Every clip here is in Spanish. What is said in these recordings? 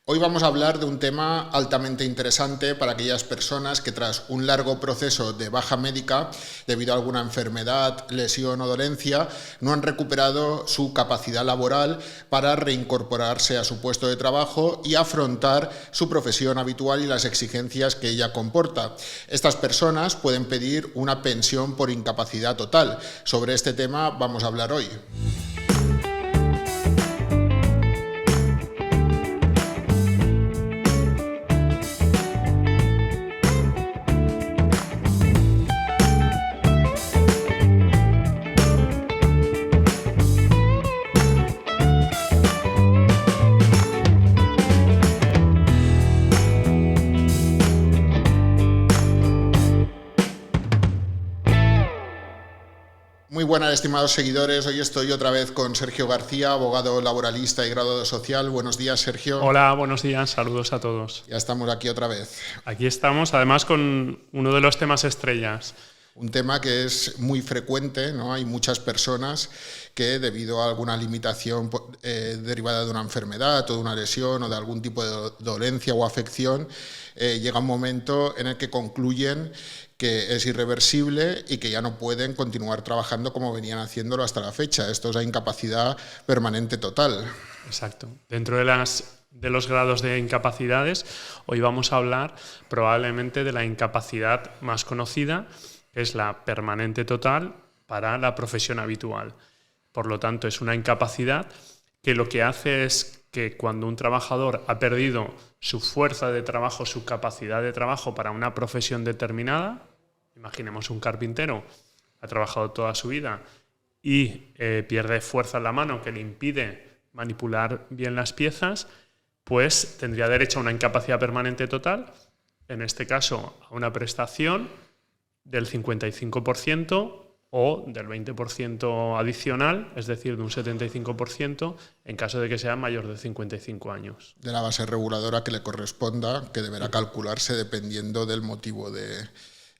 Hoy vamos a hablar de un tema altamente interesante para aquellas personas que tras un largo proceso de baja médica, debido a alguna enfermedad, lesión o dolencia, no han recuperado su capacidad laboral para reincorporarse a su puesto de trabajo y afrontar su profesión habitual y las exigencias que ella comporta. Estas personas pueden pedir una pensión por incapacidad total. Sobre este tema vamos a hablar hoy. Muy buenas, estimados seguidores. Hoy estoy otra vez con Sergio García, abogado laboralista y graduado social. Buenos días, Sergio. Hola, buenos días. Saludos a todos. Ya estamos aquí otra vez. Aquí estamos, además, con uno de los temas estrellas. Un tema que es muy frecuente, ¿no? Hay muchas personas que debido a alguna limitación derivada de una enfermedad o de una lesión o de algún tipo de dolencia o afección, llega un momento en el que concluyen que es irreversible y que ya no pueden continuar trabajando como venían haciéndolo hasta la fecha. Esto es la incapacidad permanente total. Exacto. Dentro de los grados de incapacidades, hoy vamos a hablar probablemente de la incapacidad más conocida, que es la permanente total para la profesión habitual. Por lo tanto, es una incapacidad que lo que hace es que cuando un trabajador ha perdido su fuerza de trabajo, su capacidad de trabajo para una profesión determinada, imaginemos un carpintero, ha trabajado toda su vida y pierde fuerza en la mano que le impide manipular bien las piezas, pues tendría derecho a una incapacidad permanente total, en este caso a una prestación del 55% o del 20% adicional, es decir, de un 75% en caso de que sea mayor de 55 años. De la base reguladora que le corresponda, que deberá calcularse dependiendo del motivo de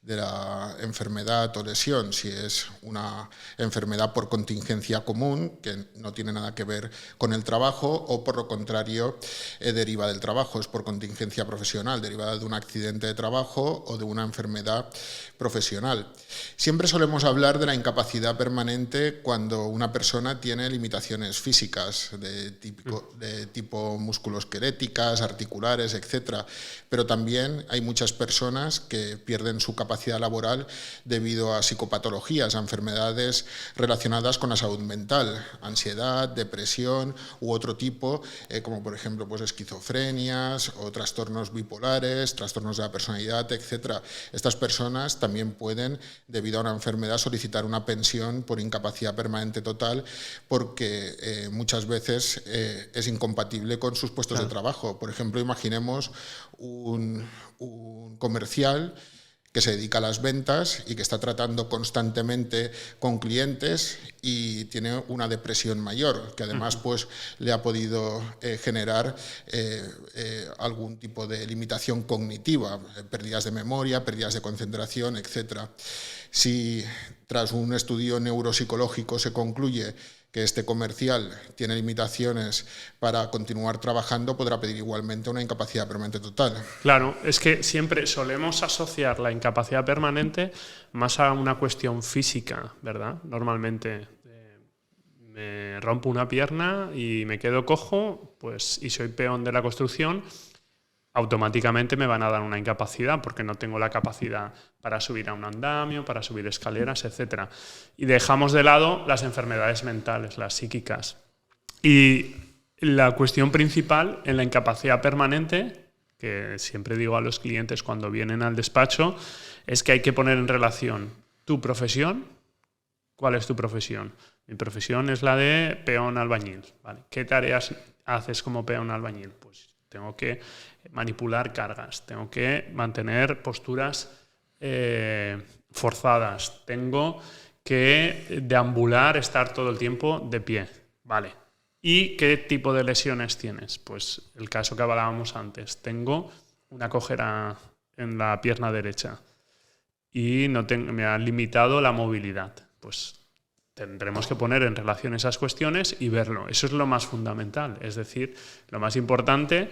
la enfermedad o lesión, si es una enfermedad por contingencia común, que no tiene nada que ver con el trabajo, o por lo contrario, deriva del trabajo, es por contingencia profesional, derivada de un accidente de trabajo o de una enfermedad profesional. Siempre solemos hablar de la incapacidad permanente cuando una persona tiene limitaciones físicas de tipo musculoesqueléticas, articulares, etc. Pero también hay muchas personas que pierden su capacidad laboral debido a psicopatologías, a enfermedades relacionadas con la salud mental, ansiedad, depresión u otro tipo, como por ejemplo pues, esquizofrenias o trastornos bipolares, trastornos de la personalidad, etc. Estas personas también pueden, debido a una enfermedad, solicitar una pensión por incapacidad permanente total porque muchas veces es incompatible con sus puestos de trabajo. Por ejemplo, imaginemos un comercial que se dedica a las ventas y que está tratando constantemente con clientes y tiene una depresión mayor, que además pues, le ha podido generar algún tipo de limitación cognitiva, pérdidas de memoria, pérdidas de concentración, etc. Si tras un estudio neuropsicológico se concluye que este comercial tiene limitaciones para continuar trabajando, podrá pedir igualmente una incapacidad permanente total. Claro, es que siempre solemos asociar la incapacidad permanente más a una cuestión física, ¿verdad? Normalmente me rompo una pierna y me quedo cojo, pues, y soy peón de la construcción, automáticamente me van a dar una incapacidad porque no tengo la capacidad para subir a un andamio, para subir escaleras, etc. Y dejamos de lado las enfermedades mentales, las psíquicas. Y la cuestión principal en la incapacidad permanente, que siempre digo a los clientes cuando vienen al despacho, es que hay que poner en relación tu profesión. ¿Cuál es tu profesión? Mi profesión es la de peón albañil. ¿Vale? ¿Qué tareas haces como peón albañil? Pues tengo que manipular cargas, tengo que mantener posturas forzadas, tengo que deambular, estar todo el tiempo de pie. Vale. ¿Y qué tipo de lesiones tienes? Pues el caso que hablábamos antes. Tengo una cojera en la pierna derecha y me ha limitado la movilidad. Pues tendremos que poner en relación esas cuestiones y verlo. Eso es lo más fundamental. Es decir, lo más importante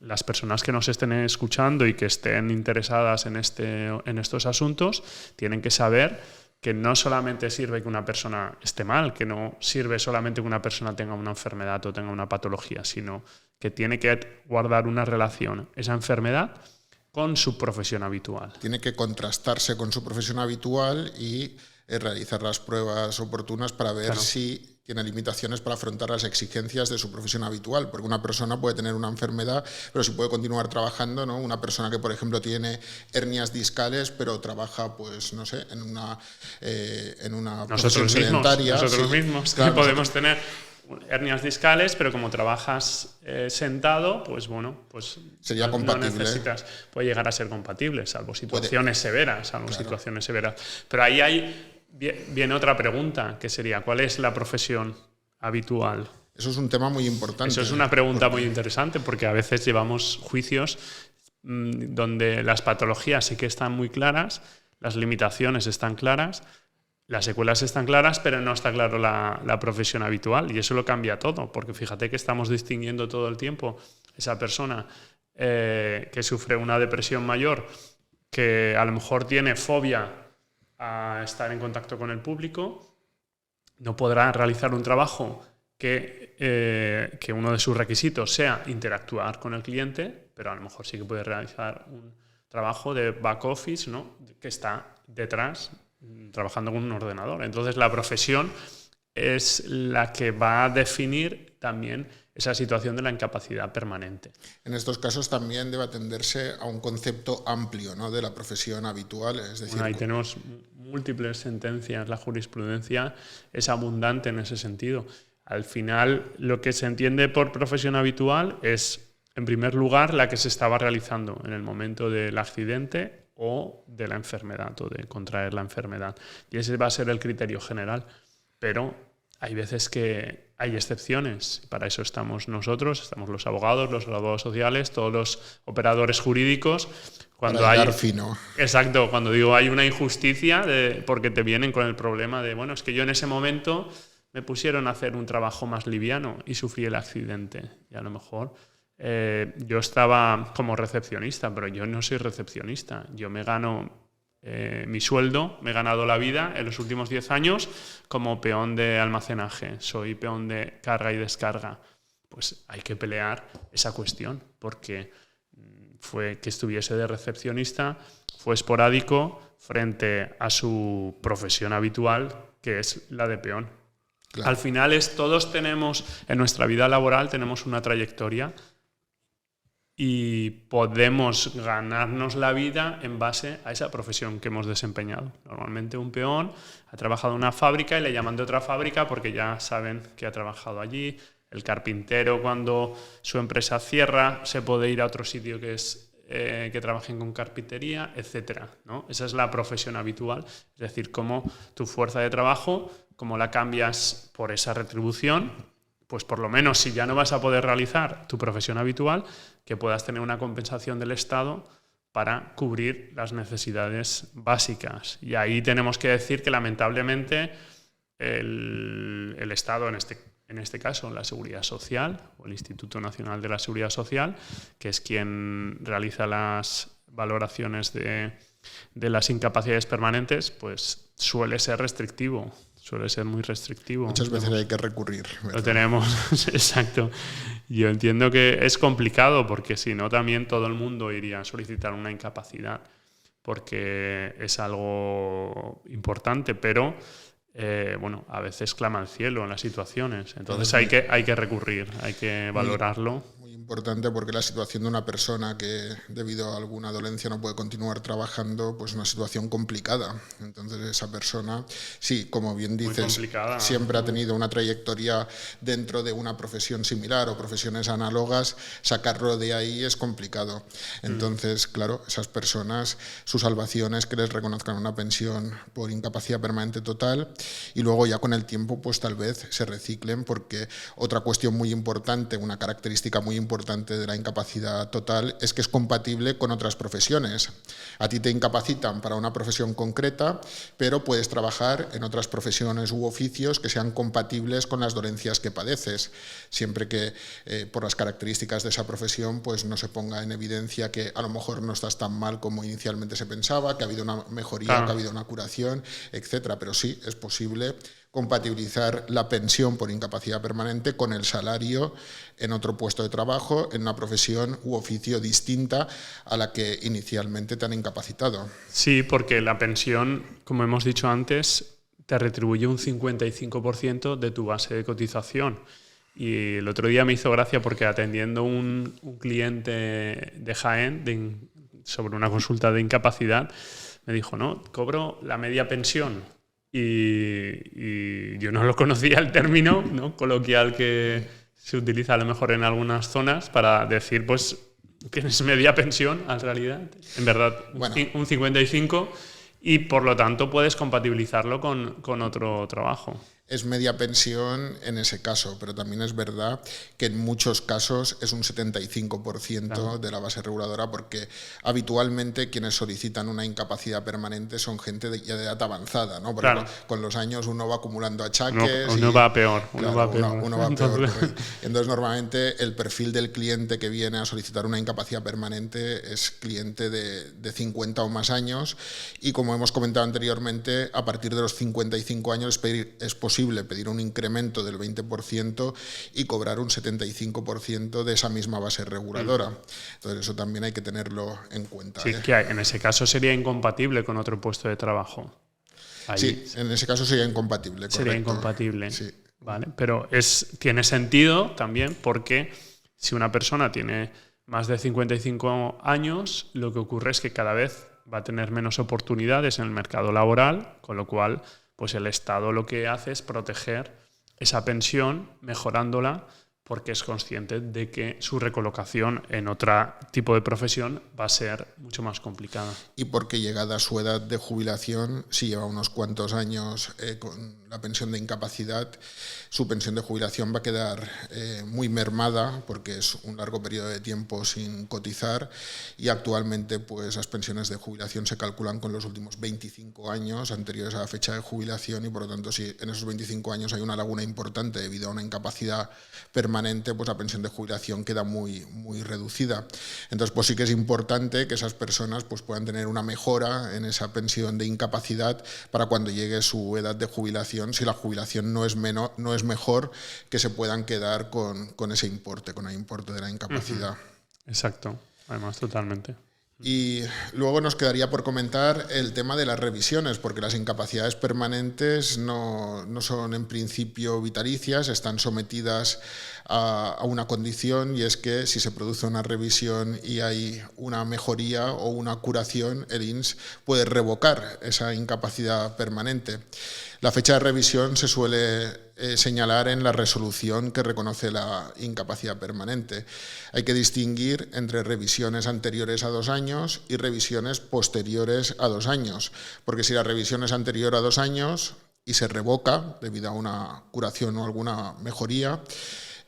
las personas que nos estén escuchando y que estén interesadas en estos asuntos tienen que saber que no solamente sirve que una persona esté mal, que no sirve solamente que una persona tenga una enfermedad o tenga una patología, sino que tiene que guardar una relación esa enfermedad con su profesión habitual. Tiene que contrastarse con su profesión habitual y realizar las pruebas oportunas para ver si tiene limitaciones para afrontar las exigencias de su profesión habitual, porque una persona puede tener una enfermedad, pero si puede continuar trabajando, ¿no? Una persona que, por ejemplo, tiene hernias discales, pero trabaja, pues, no sé, en una profesión sedentaria. Nosotros mismos claro, podemos tener hernias discales, pero como trabajas sentado, pues bueno, pues sería compatible. No necesitas, puede llegar a ser compatible, salvo situaciones severas, Pero ahí viene otra pregunta, que sería, ¿cuál es la profesión habitual? Eso es un tema muy importante. Eso es una pregunta muy interesante, porque a veces llevamos juicios donde las patologías sí que están muy claras, las limitaciones están claras, las secuelas están claras, pero no está claro la profesión habitual, y eso lo cambia todo, porque fíjate que estamos distinguiendo todo el tiempo esa persona que sufre una depresión mayor, que a lo mejor tiene fobia a estar en contacto con el público, no podrá realizar un trabajo que uno de sus requisitos sea interactuar con el cliente, pero a lo mejor sí que puede realizar un trabajo de back office, ¿no? Que está detrás trabajando con un ordenador. Entonces la profesión es la que va a definir también esa situación de la incapacidad permanente. En estos casos también debe atenderse a un concepto amplio, ¿no?, de la profesión habitual. Es decir, bueno, ahí tenemos múltiples sentencias, la jurisprudencia es abundante en ese sentido. Al final, lo que se entiende por profesión habitual es, en primer lugar, la que se estaba realizando en el momento del accidente o de la enfermedad o de contraer la enfermedad. Y ese va a ser el criterio general. Pero hay veces que hay excepciones. Para eso estamos nosotros, estamos los abogados sociales, todos los operadores jurídicos. Cuando hay fino. Exacto, cuando digo hay una injusticia porque te vienen con el problema de, bueno, es que yo en ese momento me pusieron a hacer un trabajo más liviano y sufrí el accidente. Y a lo mejor yo estaba como recepcionista, pero yo no soy recepcionista. Yo me gano mi sueldo, me he ganado la vida en los últimos 10 años como peón de almacenaje. Soy peón de carga y descarga. Pues hay que pelear esa cuestión, porque fue que estuviese de recepcionista, fue esporádico frente a su profesión habitual, que es la de peón. Claro. Al final todos tenemos, en nuestra vida laboral tenemos una trayectoria y podemos ganarnos la vida en base a esa profesión que hemos desempeñado. Normalmente un peón ha trabajado en una fábrica y le llaman de otra fábrica porque ya saben que ha trabajado allí. El carpintero, cuando su empresa cierra, se puede ir a otro sitio que trabajen con carpintería, etc., ¿no? Esa es la profesión habitual. Es decir, cómo tu fuerza de trabajo, cómo la cambias por esa retribución, pues por lo menos si ya no vas a poder realizar tu profesión habitual, que puedas tener una compensación del Estado para cubrir las necesidades básicas. Y ahí tenemos que decir que lamentablemente el Estado, en este caso la Seguridad Social o el Instituto Nacional de la Seguridad Social, que es quien realiza las valoraciones de las incapacidades permanentes, pues suele ser restrictivo. Suele ser muy restrictivo. Muchas veces hay que recurrir, ¿verdad? Lo tenemos, exacto. Yo entiendo que es complicado porque si no también todo el mundo iría a solicitar una incapacidad porque es algo importante, pero bueno, a veces clama al cielo en las situaciones. Entonces hay que recurrir, hay que valorarlo. Muy importante porque la situación de una persona que debido a alguna dolencia no puede continuar trabajando, pues es una situación complicada. Entonces esa persona, sí, como bien dices, siempre ha tenido una trayectoria dentro de una profesión similar o profesiones análogas, sacarlo de ahí es complicado. Entonces, claro, esas personas, su salvación es que les reconozcan una pensión por incapacidad permanente total y luego ya con el tiempo pues tal vez se reciclen, porque otra cuestión muy importante, una característica muy importante importante de la incapacidad total es que es compatible con otras profesiones. A ti te incapacitan para una profesión concreta, pero puedes trabajar en otras profesiones u oficios que sean compatibles con las dolencias que padeces, siempre que por las características de esa profesión pues no se ponga en evidencia que a lo mejor no estás tan mal como inicialmente se pensaba, que ha habido una mejoría, claro, que ha habido una curación, etcétera. Pero sí, es posible compatibilizar la pensión por incapacidad permanente con el salario en otro puesto de trabajo, en una profesión u oficio distinta a la que inicialmente te han incapacitado. Sí, porque la pensión, como hemos dicho antes, te retribuye un 55% de tu base de cotización. Y el otro día me hizo gracia porque atendiendo un cliente de Jaén sobre una consulta de incapacidad, me dijo, no, cobro la media pensión. Y yo no lo conocía el término, ¿no?, coloquial que se utiliza a lo mejor en algunas zonas para decir, pues, tienes media pensión, en realidad, en verdad, bueno, un 55%, y por lo tanto puedes compatibilizarlo con otro trabajo. Es media pensión en ese caso, pero también es verdad que en muchos casos es un 75% claro, de la base reguladora, porque habitualmente quienes solicitan una incapacidad permanente son gente ya de edad avanzada, ¿no? Porque claro, con los años uno va acumulando achaques. Uno va peor. Uno va peor. Entonces, normalmente el perfil del cliente que viene a solicitar una incapacidad permanente es cliente de 50 o más años, y como hemos comentado anteriormente, a partir de los 55 años es posible pedir un incremento del 20% y cobrar un 75% de esa misma base reguladora. Entonces eso también hay que tenerlo en cuenta. Sí, que en ese caso sería incompatible con otro puesto de trabajo. Ahí, sí, en ese caso sería incompatible. Correcto. Sería incompatible. Sí. Vale, pero tiene sentido también porque si una persona tiene más de 55 años, lo que ocurre es que cada vez va a tener menos oportunidades en el mercado laboral, con lo cual pues el Estado lo que hace es proteger esa pensión mejorándola, porque es consciente de que su recolocación en otro tipo de profesión va a ser mucho más complicada. Y porque llegada a su edad de jubilación, si lleva unos cuantos años con la pensión de incapacidad, su pensión de jubilación va a quedar muy mermada, porque es un largo periodo de tiempo sin cotizar, y actualmente pues las pensiones de jubilación se calculan con los últimos 25 años anteriores a la fecha de jubilación, y por lo tanto si en esos 25 años hay una laguna importante debido a una incapacidad permanente, pues la pensión de jubilación queda muy, muy reducida. Entonces pues sí que es importante que esas personas pues puedan tener una mejora en esa pensión de incapacidad para cuando llegue su edad de jubilación, si la jubilación no es mejor, que se puedan quedar con ese importe, con el importe de la incapacidad. Exacto, además totalmente. Y luego nos quedaría por comentar el tema de las revisiones, porque las incapacidades permanentes no son en principio vitalicias, están sometidas a una condición, y es que si se produce una revisión y hay una mejoría o una curación, el INS puede revocar esa incapacidad permanente. La fecha de revisión se suele señalar en la resolución que reconoce la incapacidad permanente. Hay que distinguir entre revisiones anteriores a 2 años y revisiones posteriores a 2 años, porque si la revisión es anterior a 2 años y se revoca debido a una curación o alguna mejoría,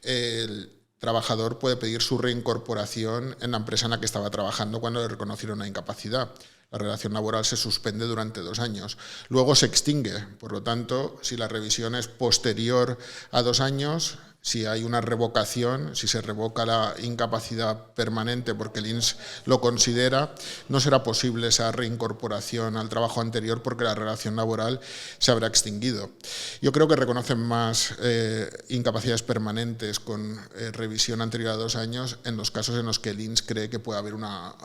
el trabajador puede pedir su reincorporación en la empresa en la que estaba trabajando cuando le reconocieron una incapacidad. La relación laboral se suspende durante 2 años. Luego se extingue. Por lo tanto, si la revisión es posterior a 2 años, si hay una revocación, si se revoca la incapacidad permanente porque el INS lo considera, no será posible esa reincorporación al trabajo anterior porque la relación laboral se habrá extinguido. Yo creo que reconocen más incapacidades permanentes con revisión anterior a 2 años en los casos en los que el INS cree que puede haber una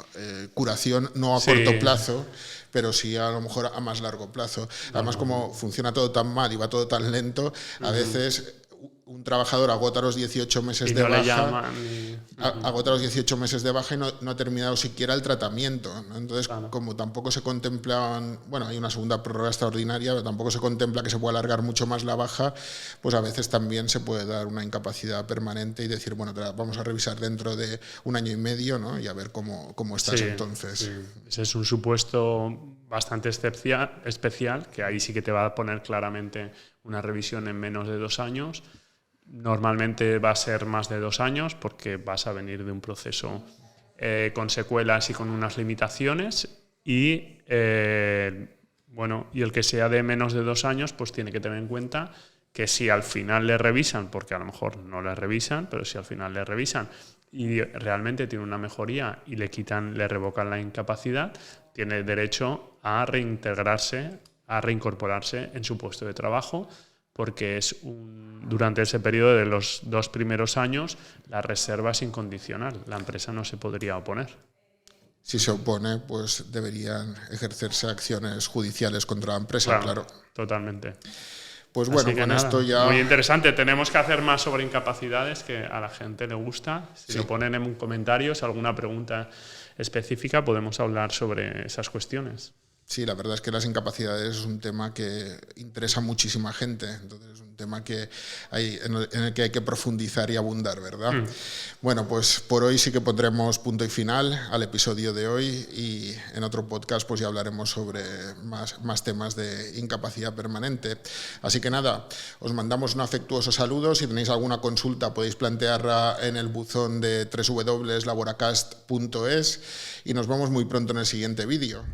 curación, no a corto plazo, pero sí a lo mejor a más largo plazo. Además, como funciona todo tan mal y va todo tan lento, a veces un trabajador agota los 18 meses de baja, agota los 18 meses de baja y no ha terminado siquiera el tratamiento, ¿no? Entonces, como tampoco se contemplan, bueno, hay una segunda prórroga extraordinaria, pero tampoco se contempla que se pueda alargar mucho más la baja, pues a veces también se puede dar una incapacidad permanente y decir, bueno, vamos a revisar dentro de 1 año y medio, ¿no? Y a ver cómo estás entonces. Sí. Ese es un supuesto bastante especial, que ahí sí que te va a poner claramente una revisión en menos de 2 años. normalmente va a ser más de 2 años porque vas a venir de un proceso con secuelas y con unas limitaciones y y el que sea de menos de 2 años pues tiene que tener en cuenta que si al final le revisan, porque a lo mejor no le revisan, pero si al final le revisan y realmente tiene una mejoría y le revocan la incapacidad, tiene derecho a reintegrarse, a reincorporarse en su puesto de trabajo, porque durante ese periodo de los 2 primeros años la reserva es incondicional, la empresa no se podría oponer. Si se opone, pues deberían ejercerse acciones judiciales contra la empresa, claro. Totalmente. Pues bueno, con esto ya... Muy interesante. Tenemos que hacer más sobre incapacidades, que a la gente le gusta. Si lo ponen en comentarios, alguna pregunta específica, podemos hablar sobre esas cuestiones. Sí, la verdad es que las incapacidades es un tema que interesa a muchísima gente. Entonces es un tema en el que hay que profundizar y abundar, ¿verdad? Bueno, pues por hoy sí que pondremos punto y final al episodio de hoy y en otro podcast pues ya hablaremos sobre más temas de incapacidad permanente. Así que nada, os mandamos un afectuoso saludo. Si tenéis alguna consulta podéis plantearla en el buzón de www.laboracast.es y nos vemos muy pronto en el siguiente vídeo.